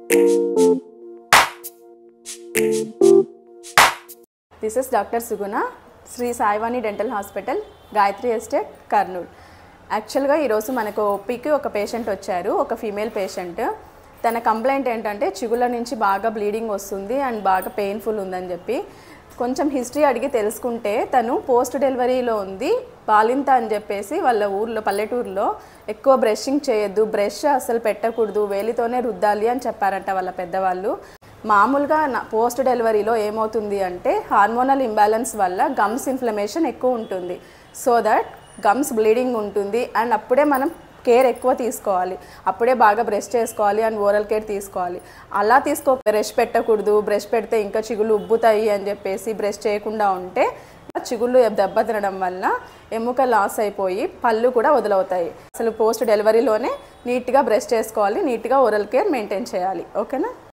This is Dr. Suguna, Sri Saivani Dental Hospital, Gayatri Estate, Kurnool. యాక్చువల్గా ఈరోజు మనకు ఓపీకి ఒక పేషెంట్ వచ్చారు, ఒక ఫీమేల్ పేషెంట్. తన కంప్లైంట్ ఏంటంటే చిగుళ్ళ నుంచి బాగా బ్లీడింగ్ వస్తుంది అండ్ బాగా పెయిన్ఫుల్ ఉందని చెప్పి కొంచెం హిస్టరీ అడిగి తెలుసుకుంటే తను పోస్ట్ డెలివరీలో ఉంది, బాలింత అని చెప్పేసి వాళ్ళ ఊర్లో పల్లెటూరులో ఎక్కువ బ్రషింగ్ చేయొద్దు, బ్రష్ అసలు పెట్టకూడదు, వేలితోనే రుద్దాలి అని చెప్పారంట వాళ్ళ పెద్దవాళ్ళు. మామూలుగా పోస్ట్ డెలివరీలో ఏమవుతుంది అంటే హార్మోనల్ ఇంబ్యాలెన్స్ వల్ల గమ్స్ ఇన్ఫ్లమేషన్ ఎక్కువ ఉంటుంది. సో దట్ గమ్స్ బ్లీడింగ్ ఉంటుంది అండ్ అప్పుడే మనం కేర్ ఎక్కువ తీసుకోవాలి, అప్పుడే బాగా బ్రష్ చేసుకోవాలి అండ్ ఓరల్ కేర్ తీసుకోవాలి. అలా బ్రష్ పెట్టకూడదు, బ్రష్ పెడితే ఇంకా చిగుళ్ళు ఉబ్బుతాయి అని చెప్పేసి బ్రష్ చేయకుండా ఉంటే చిగుళ్ళు దెబ్బ తినడం వల్ల ఎముక లాస్ అయిపోయి పళ్ళు కూడా వదులవుతాయి. అసలు పోస్ట్ డెలివరీలోనే నీట్గా బ్రష్ చేసుకోవాలి, నీట్గా ఓరల్ కేర్ మెయింటైన్ చేయాలి. ఓకేనా?